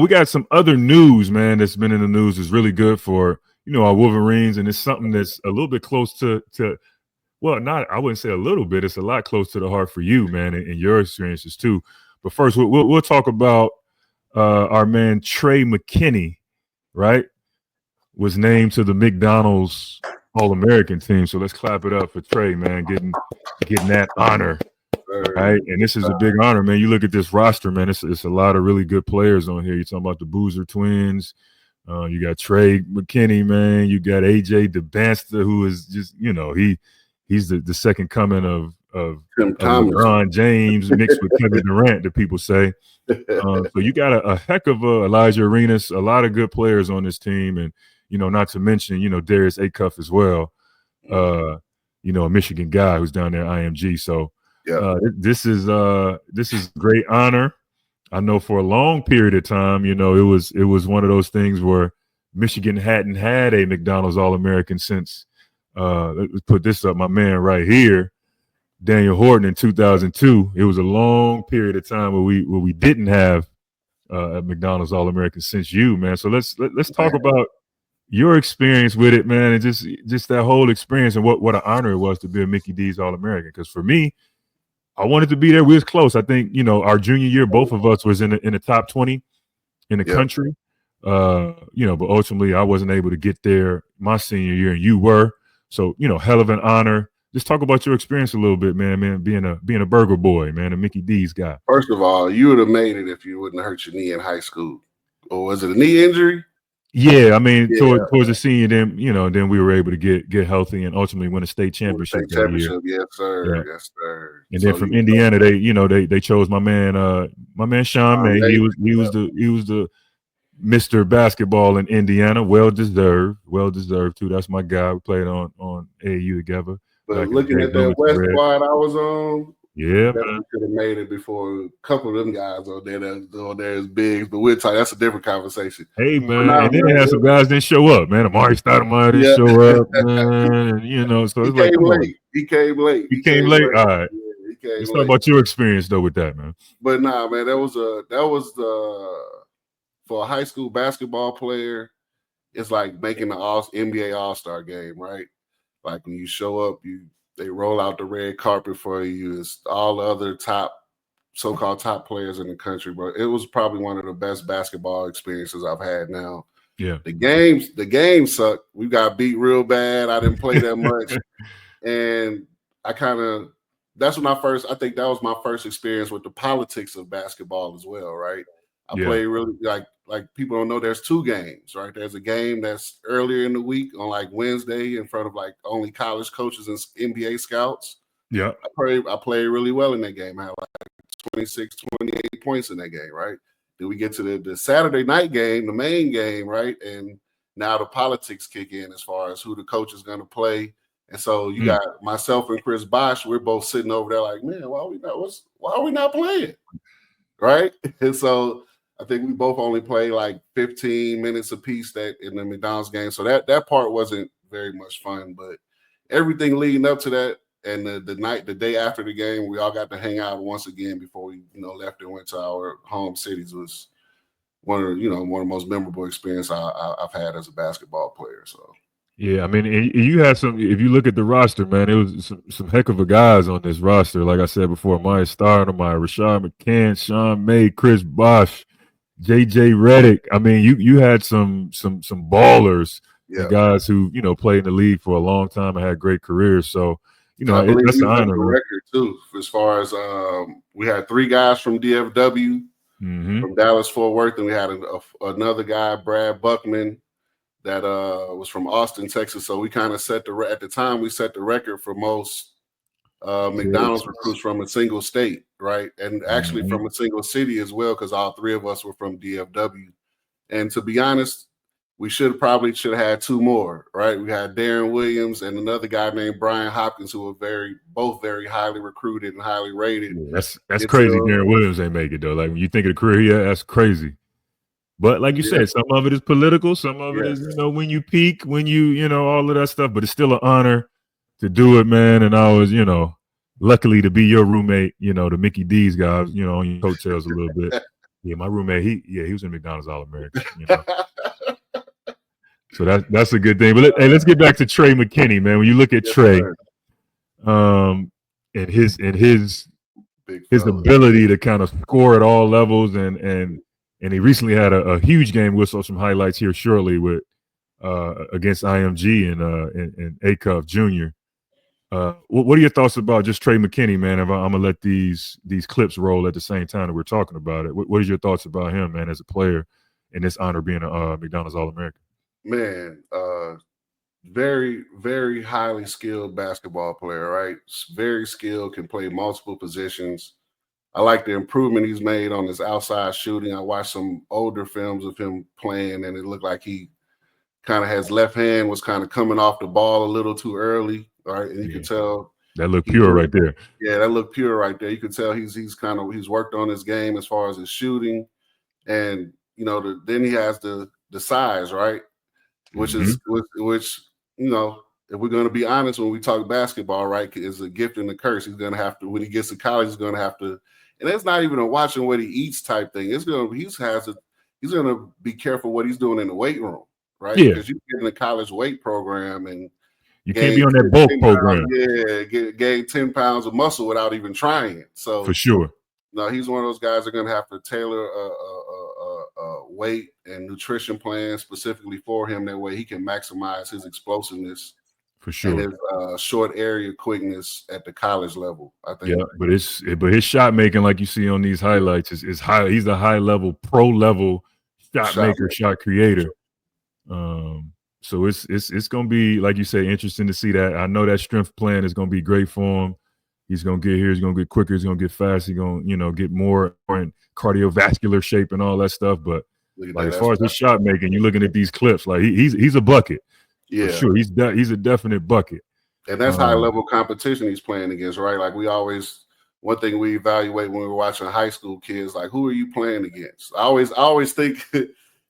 We got some other news, man, that's been in the news. Is really good for our Wolverines, and it's something that's a little bit close to well, not I wouldn't say a little bit. It's a lot close to the heart for you, man, and your experiences too. But first, we'll talk about our man Tre McKenney, right? Was named to the McDonald's All-American team. So let's clap it up for Trey, man, getting that honor. Right, and this is a big honor, man. You look at this roster, man. It's a lot of really good players on here. You're talking about the Boozer twins. You got Tre McKenney, man. You got AJ DeBanster, who is just he's the second coming of LeBron James mixed with Kevin Durant, that people say. So you got a heck of Elijah Arenas, a lot of good players on this team, and not to mention Darius Acuff as well. A Michigan guy who's down there at IMG. So. This is a great honor. I know for a long period of time, it was one of those things where Michigan hadn't had a McDonald's All-American since let's put this up, my man right here, Daniel Horton in 2002. It was a long period of time where we didn't have a McDonald's All-American since you, man. So let's talk about your experience with it, man, and just that whole experience and what an honor it was to be a Mickey D's All-American. Because for me, I wanted to be there. We was close. I think, our junior year, both of us was in the top 20 in the country. But ultimately I wasn't able to get there my senior year, and you were. So, hell of an honor. Just talk about your experience a little bit, man, being a burger boy, man, a Mickey D's guy. First of all, you would have made it if you wouldn't hurt your knee in high school. Or was it a knee injury? Yeah, I mean, towards the senior, then we were able to get healthy and ultimately win a state championship. Yes, sir. Yeah. Yes, sir. And then from Indiana, they chose my man Sean May. He was the Mr. Basketball in Indiana. Well deserved too. That's my guy. We played on AAU together. But looking at that West squad I was on, yeah, man, could have made it before a couple of them guys on there as bigs, but we'll talk. That's a different conversation. Hey, man, and then they had some guys didn't show up, man. Amari Stoudemire didn't show up, man. And, so it's like, he came late. He came late. All right. Yeah, let's talk about your experience though with that, man. But nah, man, that was for a high school basketball player. It's like making the NBA All-Star game, right? Like when you show up, they roll out the red carpet for you. It's all the other so-called top players in the country, but it was probably one of the best basketball experiences I've had now. Yeah. The game sucked. We got beat real bad. I didn't play that much. And I think that was my first experience with the politics of basketball as well, right? I played really like people don't know there's two games, right? There's a game that's earlier in the week on like Wednesday in front of like only college coaches and NBA scouts. Yeah. I played really well in that game. I had like 26, 28 points in that game, right? Then we get to the Saturday night game, the main game, right? And now the politics kick in as far as who the coach is going to play. And so you got myself and Chris Bosh, we're both sitting over there like, man, why are we not playing? Right? And so I think we both only played like 15 minutes apiece in the McDonald's game. So that part wasn't very much fun, but everything leading up to that and the day after the game, we all got to hang out once again before we, left and went to our home cities was one of the most memorable experience I've had as a basketball player. So. Yeah, I mean, you had some. If you look at the roster, man, it was some heck of a guys on this roster. Like I said before, Maya Stoudemire, Rashad McCann, Sean May, Chris Bosh, JJ Redick. I mean, you had some ballers, guys who played in the league for a long time and had great careers. So that's an honor. Record too, as far as we had 3 guys from DFW, from Dallas Fort Worth, and we had another guy, Brad Buckman, that was from Austin, Texas. So we kind of set the record for most McDonald's recruits from a single state, right? And actually from a single city as well, because all 3 of us were from DFW. And to be honest, we should have had 2 more, right? We had Darren Williams and another guy named Brian Hopkins, who were both very highly recruited and highly rated. Yeah, that's crazy. Darren Williams ain't make it though. Like when you think of the career he had, that's crazy. But like you said, some of it is political, some of it is, when you peak, when you all of that stuff. But it's still an honor to do it, man. And I was, luckily to be your roommate, the Mickey D's guys, on your coattails a little bit. Yeah, my roommate, he was in McDonald's All-American, So that's a good thing. But let's get back to Tre McKenney, man. When you look at Yes, Trey, sir. And his Big fella. ability to kind of score at all levels, and he recently had a huge game. We'll show some highlights here shortly with against IMG and Acuff Jr. What are your thoughts about just Tre McKenney, man? I'm gonna let these clips roll at the same time that we're talking about it. What is your thoughts about him, man, as a player, and this honor being a McDonald's All-American? Man, very, very highly skilled basketball player, right? Very skilled, can play multiple positions. I like the improvement he's made on his outside shooting. I watched some older films of him playing, and it looked like he kind of has left hand was kind of coming off the ball a little too early, right? And you can tell that looked pure right there. Yeah, that looked pure right there. You can tell he's worked on his game as far as his shooting, and then he has the size, right? Which is which if we're going to be honest, when we talk basketball, right, is a gift and a curse. He's going to have to, when he gets to college, he's going to have to, and it's not even a watching what he eats type thing. He's going to be careful what he's doing in the weight room, right? Yeah. Because you get in the college weight program and you can't be on that bulk program. Gain 10 pounds of muscle without even trying it. So for sure. No, he's one of those guys that are going to have to tailor a weight and nutrition plan specifically for him. That way he can maximize his explosiveness for sure, and his short area quickness at the college level. I think. Yeah, but his shot making, like you see on these highlights, is high. He's a high level, pro level shot maker, shot creator. So it's going to be, like you say, interesting to see that. I know that strength plan is going to be great for him. He's going to get here. He's going to get quicker. He's going to get fast. He's going to, get more in cardiovascular shape and all that stuff. But like, as far as his shot making, you're looking at these clips, like he's a bucket. Yeah, for sure. He's a definite bucket. And that's high level competition he's playing against, right? Like one thing we evaluate when we're watching high school kids, like, who are you playing against? I always think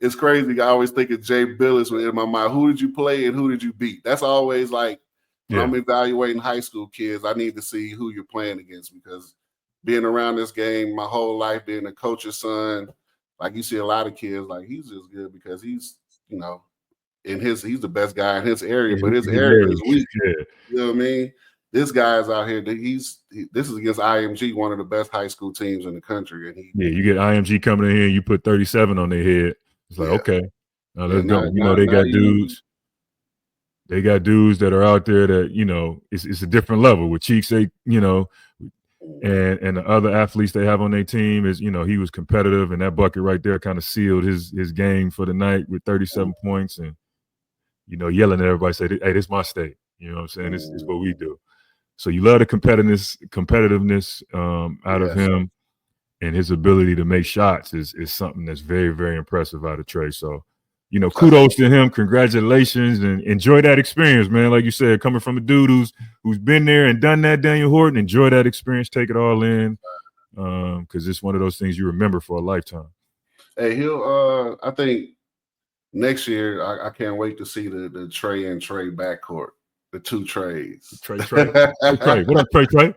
it's crazy. I always think of Jay Billis in my mind. Who did you play and who did you beat? That's always like, when I'm evaluating high school kids, I need to see who you're playing against, because being around this game my whole life, being a coach's son, like, you see a lot of kids like, he's just good because he's, he's the best guy in his area, but his area is weak. Yeah. You know what I mean? This guy's out here. This is against IMG, one of the best high school teams in the country, and you get IMG coming in here and you put 37 on their head. It's like, okay, now let's go. They got dudes. They got dudes that are out there that, it's a different level with Cheeks, and the other athletes they have on their team is, he was competitive, and that bucket right there kind of sealed his game for the night with 37 points and, yelling at everybody, say, hey, this is my state. You know what I'm saying? This is what we do. So you love the competitiveness out of him, and his ability to make shots is something that's very, very impressive out of Trey. So, kudos to him. Congratulations, and enjoy that experience, man. Like you said, coming from a dude who's been there and done that, Daniel Horton, enjoy that experience, take it all in, because it's one of those things you remember for a lifetime. Hey, I think next year, I can't wait to see the Trey and Trey backcourt, the two Treys. Trey. What up, Trey?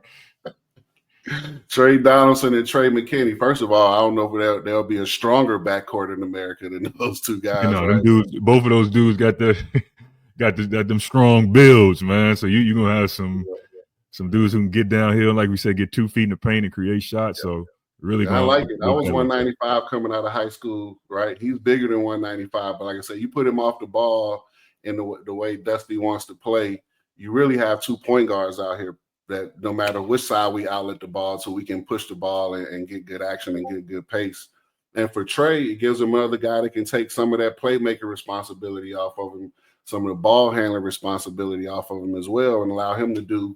Trey Donaldson and Tre McKenney. First of all, I don't know if there'll be a stronger backcourt in America than those two guys. Them dudes, both of those dudes got them strong builds, man. So you're gonna have some dudes who can get downhill, like we said, get 2 feet in the paint and create shots. So really, I like it. I was 195 coming out of high school, right? He's bigger than 195, but like I said, you put him off the ball in the way Dusty wants to play. You really have 2 point guards out here that no matter which side we outlet the ball, so we can push the ball and get good action and get good pace. And for Trey, it gives him another guy that can take some of that playmaker responsibility off of him, some of the ball handling responsibility off of him as well, and allow him to do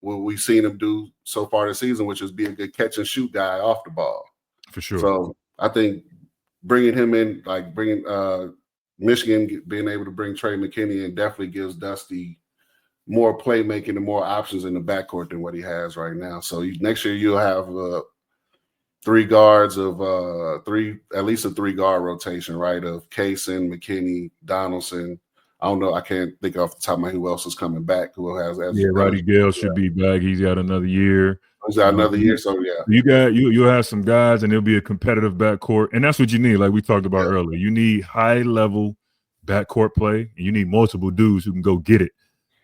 what we've seen him do so far this season, which is be a good catch and shoot guy off the ball. For sure. So I think bringing him in, like bringing Michigan, being able to bring Tre McKenney in, definitely gives Dusty more playmaking and more options in the backcourt than what he has right now. So next year you'll have 3 guards of at least a 3-guard rotation, right? Of Kaysen, McKinney, Donaldson. I don't know. I can't think off the top of my head who else is coming back. Who has? Roddy Gale should be back. He's got another year. Is that another year? So yeah, you'll have some guys, and it'll be a competitive backcourt, and that's what you need. Like we talked about earlier, you need high level backcourt play, and you need multiple dudes who can go get it.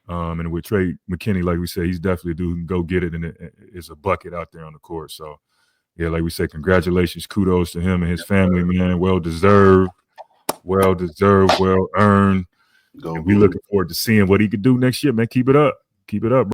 And with Tre McKenney, like we said, he's definitely a dude who can go get it, and it's a bucket out there on the court. So yeah, like we said, congratulations, kudos to him and his family, man. Well deserved, well earned. And we looking forward to seeing what he could do next year, man. Keep it up, bro.